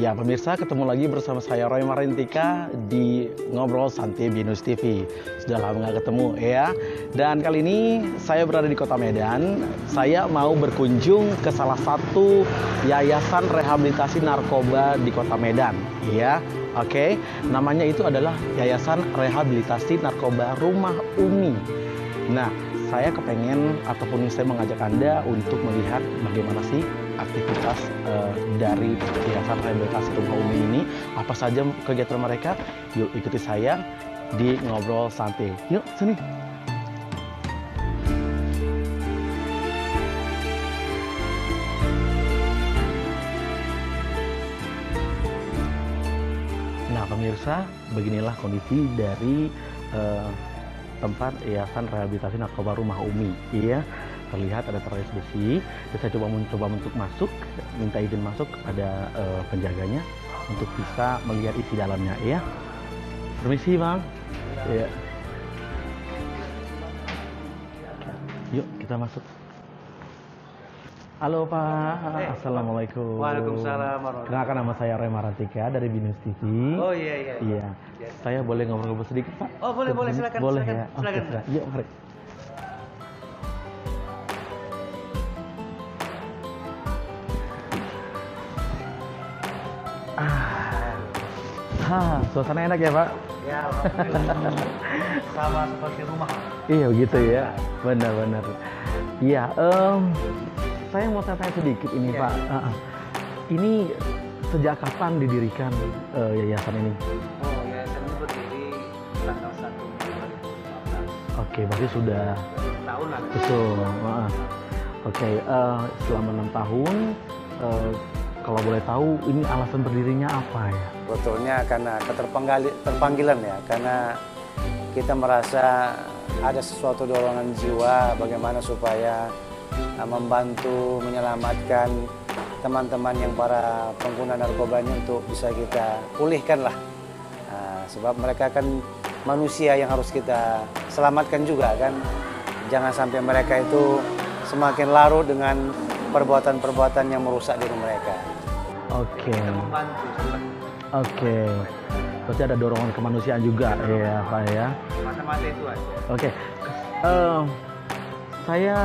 Ya pemirsa, ketemu lagi bersama saya Roy Marintika di Ngobrol Santai Binus TV. Sudah lama nggak ketemu ya. Dan kali ini saya berada di Kota Medan. Saya mau berkunjung ke salah satu yayasan rehabilitasi narkoba di Kota Medan. Ya, oke. Namanya itu adalah Yayasan Rehabilitasi Narkoba Rumah Umi. Nah, saya kepengen ataupun saya mengajak Anda untuk melihat bagaimana sih aktivitas dari Yayasan Rehabilitasi Rumah Umi ini, apa saja kegiatan mereka. Yuk ikuti saya di Ngobrol Santai. Yuk sini. Nah pemirsa, beginilah kondisi dari tempat Yayasan Rehabilitasi Narkoba Rumah Umi. Iya, terlihat ada teralis besi. Saya coba untuk masuk, minta izin masuk ada penjaganya untuk bisa melihat isi dalamnya. Iya, permisi bang. Iya. Yuk kita masuk. Halo Pak, Assalamualaikum. Waalaikumsalam warahmatullahi. Kenalkan, nama saya Roy Marintika dari Binus TV. Oh iya. Iya. Saya boleh ngobrol-ngobrol sedikit Pak? Oh boleh silakan. Boleh silakan, ya. Silakan. Oke, yuk mari. Suasana enak ya Pak? Ya, alhamdulillah. Sama seperti rumah. Iya begitu ya, benar-benar. Iya, saya mau tanya sedikit ini Ya. Pak. Ini sejak kapan didirikan yayasan ini? Oh, yayasan ini berdiri tanggal 1 2015. Oke, berarti sudah Tahunan. betul. Oke, selama 6 tahun. Kalau boleh tahu, ini alasan berdirinya apa ya? Sebetulnya karena keterpanggilan ya, karena kita merasa ada sesuatu dorongan jiwa bagaimana supaya membantu menyelamatkan teman-teman yang para pengguna narkobanya untuk bisa kita pulihkan lah. Sebab mereka kan manusia yang harus kita selamatkan juga kan. Jangan sampai mereka itu semakin larut dengan perbuatan-perbuatan yang merusak diri mereka. Oke. Kita membantu. Oke. Berarti ada dorongan kemanusiaan juga ya Pak ya. Mata-mata itu aja. Oke. Saya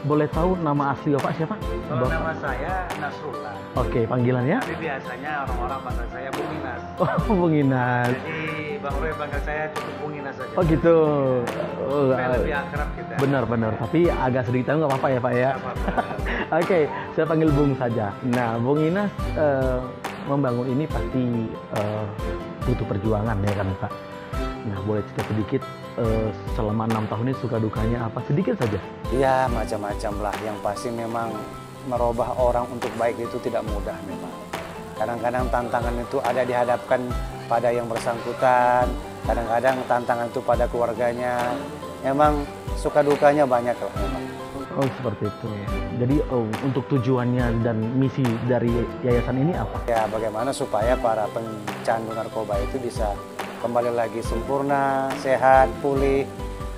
boleh tahu nama asli Bapak siapa? Kalau nama saya Nasrullah. Oke, panggilannya? Tapi biasanya orang-orang panggil saya Bung Inas. Oh, Bung Inas. Jadi Bang Roy panggil saya cukup Bung Inas saja. Oh gitu. Supaya lebih akrab kita. Benar. Tapi agak sedikit tahu nggak apa-apa ya Pak ya. Nggak apa-apa. Oke, saya panggil Bung saja. Nah, Bung Inas membangun ini pasti butuh perjuangan ya kan Pak. Nah, boleh cerita sedikit selama 6 tahun ini suka dukanya apa? Sedikit saja. Ya macam-macam lah. Yang pasti memang merubah orang untuk baik itu tidak mudah memang. Kadang-kadang tantangan itu ada dihadapkan pada yang bersangkutan. Kadang-kadang tantangan itu pada keluarganya. Memang suka dukanya banyak lah memang. Oh seperti itu. Jadi untuk tujuannya dan misi dari yayasan ini apa? Ya bagaimana supaya para pencandu narkoba itu bisa kembali lagi sempurna, sehat, pulih.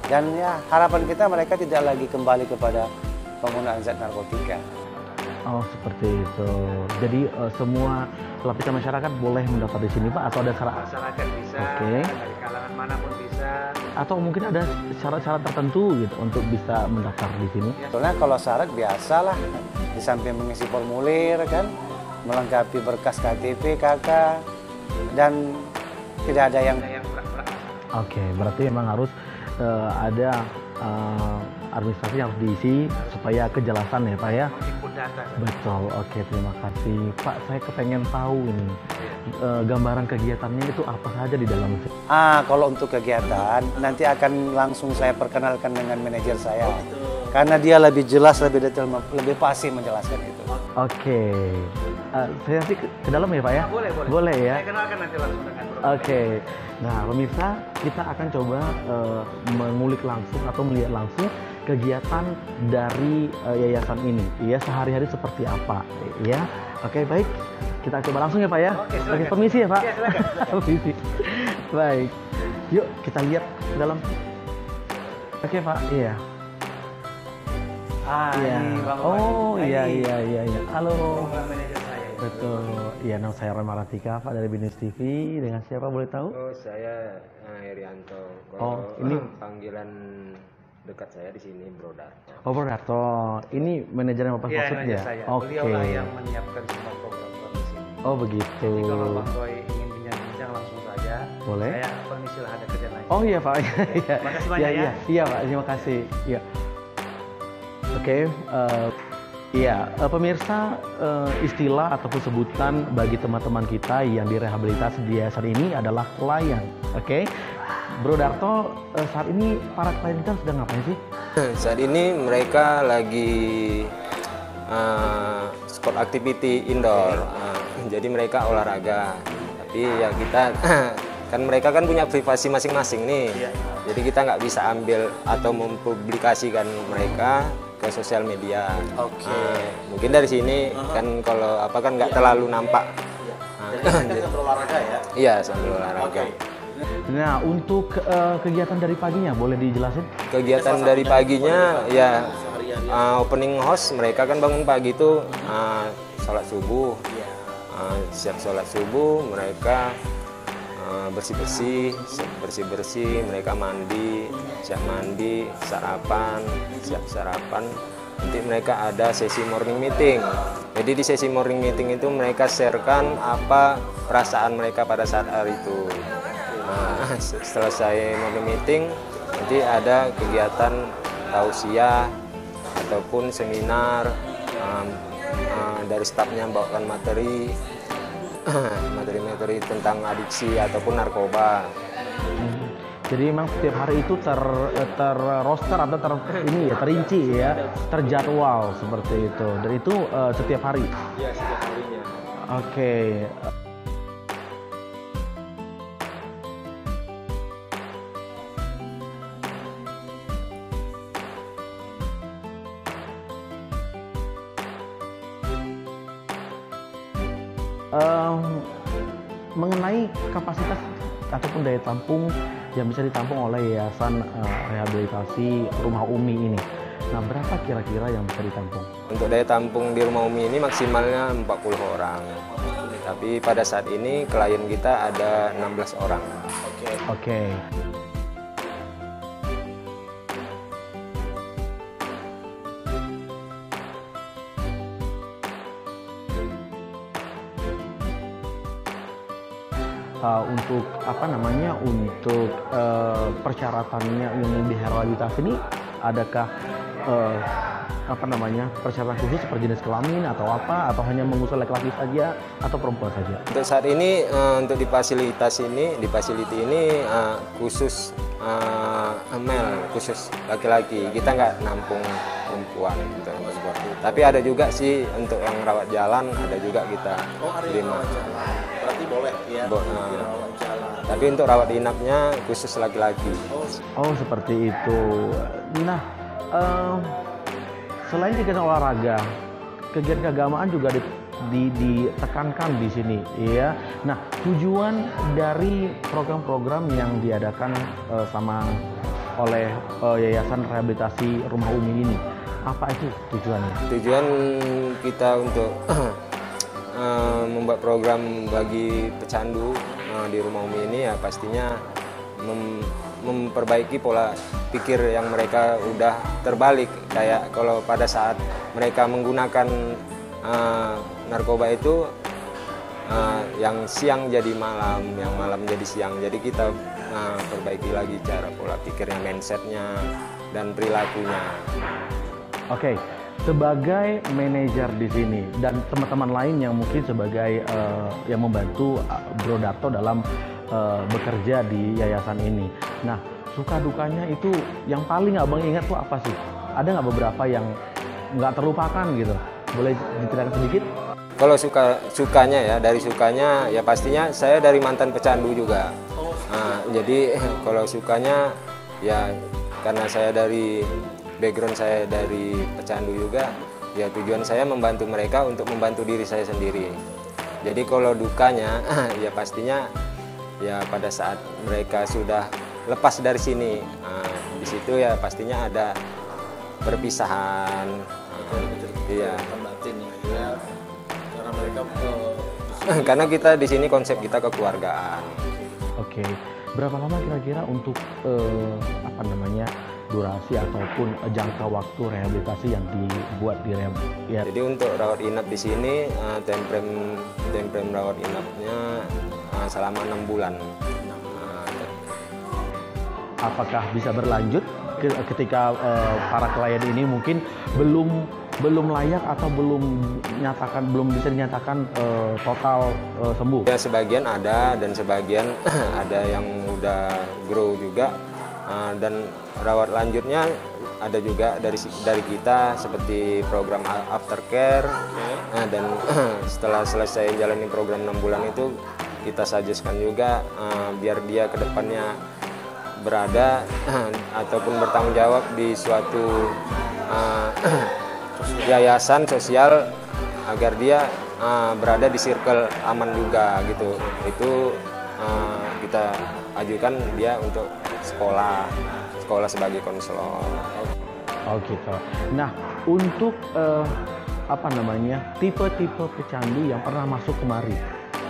Dan ya harapan kita mereka tidak lagi kembali kepada penggunaan zat narkotika. Oh seperti itu. Jadi semua lapisan masyarakat boleh mendaftar di sini Pak, atau ada syarat? Masyarakat bisa, Oke. dari kalangan manapun bisa. Atau mungkin ada syarat-syarat tertentu gitu untuk bisa mendaftar di sini? Soalnya kalau syarat biasalah, di samping mengisi formulir kan, melengkapi berkas KTP, KK, dan tidak ada yang berat-berat. Oke, berarti memang harus ada administrasi yang harus diisi supaya kejelasan ya Pak ya? Input data. Betul, oke terima kasih. Pak, saya kepengen tahu ini gambaran kegiatannya itu apa saja di dalam? Kalau untuk kegiatan, nanti akan langsung saya perkenalkan dengan manajer saya. Karena dia lebih jelas, lebih detail, lebih pasti menjelaskan itu. Oke, saya nanti ke dalam ya Pak ya? Boleh. Boleh ya? Saya kenalkan nanti langsung dengan Oke, nah pemirsa kita akan coba mengulik langsung atau melihat langsung kegiatan dari yayasan ini, ya sehari-hari seperti apa, ya. Oke baik, kita coba langsung ya Pak ya. Oke, silakan. Permisi ya Pak. Ya, silakan. Permisi. Baik, yuk kita lihat ke dalam. Oke Pak, iya. Ini Bang Roy. Oh Nah, iya. ini Halo. program manajer saya. Betul. Iya, nama saya Roy Marantika, Pak, dari Binus TV. Dengan siapa boleh tahu? Oh, saya Herianto. Oh, ini panggilan dekat saya di sini Bro Darto. Oh, Bro Darto. Ini manajernya Bapak maksudnya? saya. Oke. Beliaulah yang menyiapkan semua program di sini. Oh, begitu. Jadi kalau Bang Roy ingin bincang-bincang langsung saja. Boleh. Saya permisi lah, ada kerjaan lain. Oh iya, Pak. Iya. Makasih banyak ya. Iya, Pak. Terima kasih. Iya. Oke, iya, pemirsa, istilah ataupun sebutan bagi teman-teman kita yang direhabilitasi di yayasan ini adalah klien. Oke. Bro Darto, saat ini para klien kita sedang ngapain sih? Saat ini mereka lagi sport activity indoor. Jadi mereka olahraga. Tapi ya kita kan mereka kan punya privasi masing-masing nih. Jadi kita nggak bisa ambil atau mempublikasikan mereka ke sosial media. Mungkin dari sini kan kalau apa kan nggak terlalu nampak. Jadi berolahraga ya? Iya, sambil olahraga. Nah, untuk kegiatan dari paginya boleh dijelasin? Kegiatan dari paginya ya opening house, mereka kan bangun pagi itu sholat subuh. Siap sholat subuh mereka bersih-bersih, mereka mandi, siap mandi, sarapan, siap sarapan. Nanti mereka ada sesi morning meeting. Jadi di sesi morning meeting itu mereka sharekan apa perasaan mereka pada saat hari itu. Setelah saya morning meeting, nanti ada kegiatan tausiah ataupun seminar dari stafnya membawakan materi tentang adiksi ataupun narkoba. Jadi memang setiap hari itu terroster atau terinci ya, terjadwal seperti itu. Dan itu setiap hari. Ya, setiap harinya. Oke. Mengenai kapasitas ataupun daya tampung yang bisa ditampung oleh Yayasan Rehabilitasi Rumah Umi ini. Nah, berapa kira-kira yang bisa ditampung? Untuk daya tampung di Rumah Umi ini maksimalnya 40 orang. Tapi pada saat ini klien kita ada 16 orang. Oke. Untuk untuk persyaratannya yang direhabilitasi ini adakah persyaratan khusus seperti jenis kelamin atau apa, atau hanya mengusung laki-laki saja atau perempuan saja? Untuk saat ini untuk di fasiliti ini khusus male, khusus laki-laki. Kita nggak nampung perempuan untuk seperti itu. Tapi ada juga sih untuk yang rawat jalan, ada juga kita terima. Berarti boleh ya? Rawat jalan. Tapi untuk rawat inapnya khusus laki-laki. Oh, seperti itu. Nah, selain kegiatan olahraga, kegiatan keagamaan juga ditekankan di sini, ya. Nah, tujuan dari program-program yang diadakan oleh Yayasan Rehabilitasi Rumah Umi ini, apa itu tujuannya? Tujuan kita untuk membuat program bagi pecandu di Rumah Umi ini ya pastinya memperbaiki pola pikir yang mereka udah terbalik. Kayak kalau pada saat mereka menggunakan narkoba itu yang siang jadi malam, yang malam jadi siang. Jadi kita perbaiki lagi cara pola pikirnya, mindsetnya, dan perilakunya. Oke. Sebagai manajer di sini dan teman-teman lain yang mungkin sebagai yang membantu Bro Darto dalam bekerja di yayasan ini. Nah, suka dukanya itu yang paling abang ingat tuh apa sih? Ada nggak beberapa yang nggak terlupakan gitu? Boleh diceritakan sedikit? Kalau sukanya ya, dari sukanya ya pastinya saya dari mantan pecandu juga. Jadi kalau sukanya ya karena saya dari background saya dari pecandu juga, ya tujuan saya membantu mereka untuk membantu diri saya sendiri. Jadi kalau dukanya ya pastinya ya pada saat mereka sudah lepas dari sini, di situ ya pastinya ada perpisahan. Iya. Batin ya, karena mereka Karena kita di sini konsep kita kekeluargaan. Oke. Berapa lama kira-kira untuk durasi ataupun jangka waktu rehabilitasi yang dibuat di rehab? Ya. Jadi untuk rawat inap di sini temprem rawat inapnya selama 6 bulan. Apakah bisa berlanjut ketika para klien ini mungkin belum layak atau belum bisa dinyatakan total sembuh? Ya, sebagian ada dan sebagian ada yang udah grow juga, dan rawat lanjutnya ada juga dari kita seperti program aftercare. Dan setelah selesai jalani program 6 bulan itu kita suggestkan juga biar dia ke depannya berada ataupun bertanggung jawab di suatu yayasan sosial agar dia berada di circle aman juga gitu. Itu kita ajukan dia untuk sekolah sebagai konselor. Oh gitu. Nah, untuk tipe-tipe pecandu yang pernah masuk kemari,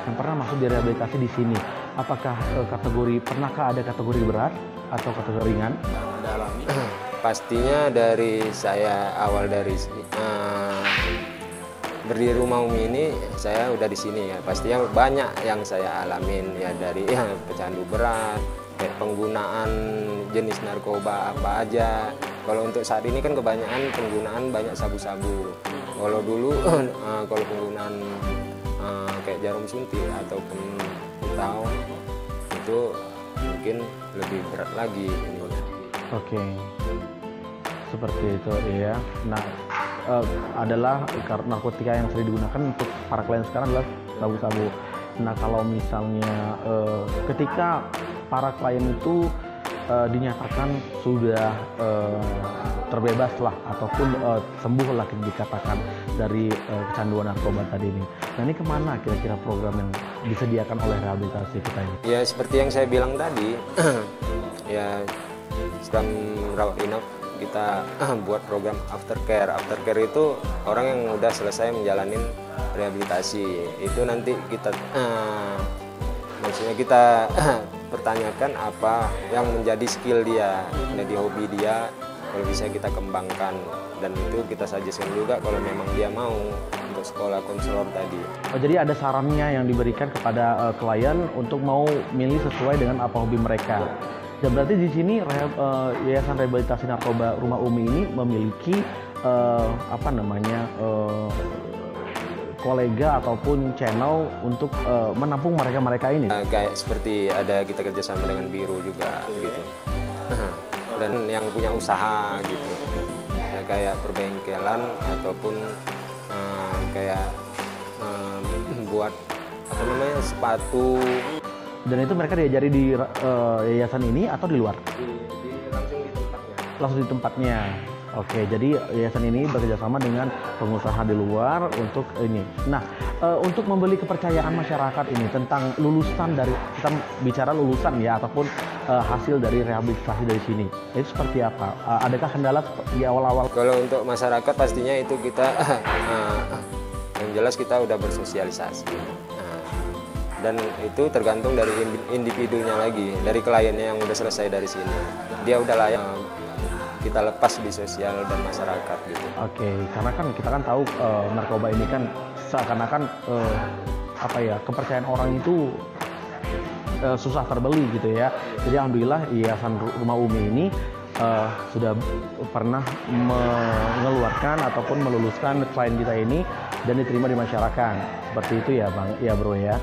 yang pernah masuk di rehabilitasi di sini, apakah pernahkah ada kategori berat atau kategori ringan? Pastinya dari saya awal dari berdiri Rumah Umi ini, saya udah di sini ya. Pastinya banyak yang saya alamin ya, dari pecandu berat, kayak penggunaan jenis narkoba apa aja. Kalau untuk saat ini kan kebanyakan penggunaan banyak sabu-sabu. Kalau dulu kalau penggunaan kayak jarum suntik ataupun tahu itu mungkin lebih berat lagi ini. Oke. Seperti itu ya. Nah, adalah narkotika yang sering digunakan untuk para klien sekarang adalah sabu-sabu. Nah, kalau misalnya ketika para klien itu dinyatakan sudah terbebas lah ataupun sembuh lah dikatakan dari kecanduan narkoba tadi ini. Nah, ini kemana kira-kira program yang disediakan oleh rehabilitasi kita ini? Ya seperti yang saya bilang tadi, ya sedang rawat inap kita buat program aftercare. Aftercare itu orang yang udah selesai menjalani rehabilitasi. Itu nanti kita maksudnya kita pertanyakan apa yang menjadi skill dia, menjadi hobi dia, kalau bisa kita kembangkan, dan itu kita suggestkan juga kalau memang dia mau untuk sekolah konselor tadi. Oh, jadi ada sarannya yang diberikan kepada klien untuk mau milih sesuai dengan apa hobi mereka. Dan berarti di sini Yayasan Rehabilitasi Narkoba Rumah Umi ini memiliki kolega ataupun channel untuk menampung mereka ini. Kayak seperti ada kita kerjasama dengan Biro juga gitu. Dan yang punya usaha gitu. Ya, kayak perbengkelan ataupun kayak buat sepatu. Dan itu mereka diajari di yayasan ini atau di luar? Langsung di tempatnya. Oke, jadi yayasan ini bekerjasama dengan pengusaha di luar untuk ini. Nah, untuk membeli kepercayaan masyarakat ini tentang lulusan dari, kita bicara lulusan ya, ataupun hasil dari rehabilitasi dari sini, itu seperti apa? Adakah kendala di awal-awal? Kalau untuk masyarakat pastinya itu kita, yang jelas kita udah bersosialisasi. Dan itu tergantung dari individunya lagi, dari kliennya yang udah selesai dari sini. Dia udah layak kita lepas di sosial dan masyarakat gitu. Oke, karena kan kita kan tahu narkoba ini kan seakan-akan kepercayaan orang itu susah terbeli gitu ya. Jadi alhamdulillah Yayasan Rumah Umi ini sudah pernah mengeluarkan ataupun meluluskan klien kita ini dan diterima di masyarakat. Seperti itu ya Bang, ya Bro ya.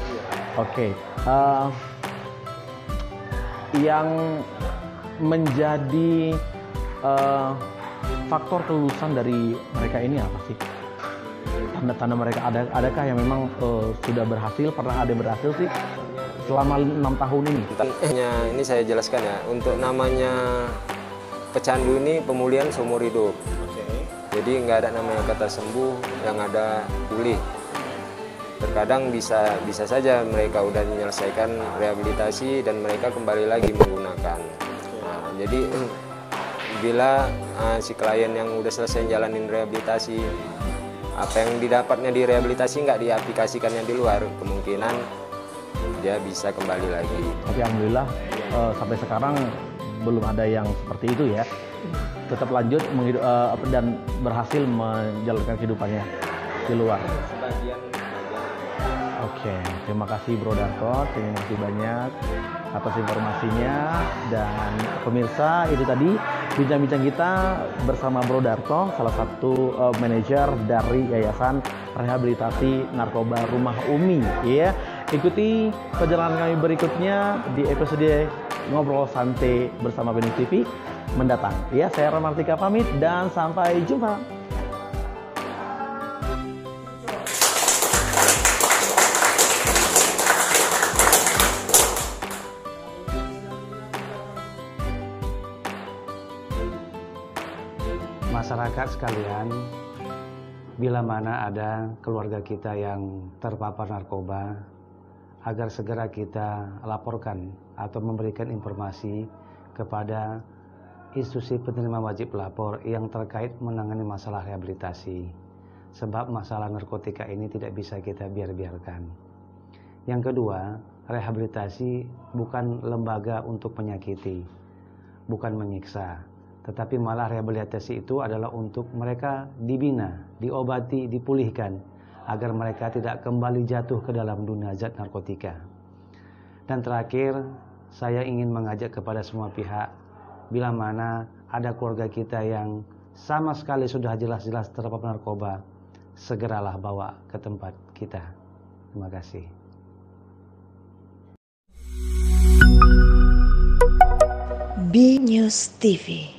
Oke, yang menjadi faktor kelulusan dari mereka ini apa sih? Tanda-tanda mereka adakah yang memang sudah berhasil? Pernah ada yang berhasil sih selama 6 tahun ini? Ini saya jelaskan ya, untuk namanya pecandu ini pemulihan seumur hidup. Jadi nggak ada namanya kata sembuh, yang ada pulih. Terkadang bisa saja mereka udah menyelesaikan rehabilitasi dan mereka kembali lagi menggunakan. Nah, jadi bila si klien yang udah selesai jalanin rehabilitasi apa yang didapatnya di rehabilitasi nggak diaplikasikannya di luar, kemungkinan dia bisa kembali lagi. Tapi alhamdulillah sampai sekarang belum ada yang seperti itu ya. Tetap lanjut dan berhasil menjalankan kehidupannya di luar. Oke, terima kasih Bro Darto, terima kasih banyak atas informasinya. Dan pemirsa, itu tadi bincang-bincang kita bersama Bro Darto, salah satu manajer dari Yayasan Rehabilitasi Narkoba Rumah Umi. Ya, ikuti perjalanan kami berikutnya di episode Ngobrol Santai bersama Binus TV mendatang. Ya, saya Romartika pamit dan sampai jumpa. Masyarakat sekalian, bila mana ada keluarga kita yang terpapar narkoba, agar segera kita laporkan atau memberikan informasi kepada institusi penerima wajib lapor yang terkait menangani masalah rehabilitasi. Sebab masalah narkotika ini tidak bisa kita biarkan. Yang kedua, rehabilitasi bukan lembaga untuk menyakiti, bukan menyiksa. Tetapi malah rehabilitasi itu adalah untuk mereka dibina, diobati, dipulihkan, agar mereka tidak kembali jatuh ke dalam dunia zat narkotika. Dan terakhir, saya ingin mengajak kepada semua pihak, bila mana ada keluarga kita yang sama sekali sudah jelas-jelas terpapar narkoba, segeralah bawa ke tempat kita. Terima kasih. Binus TV.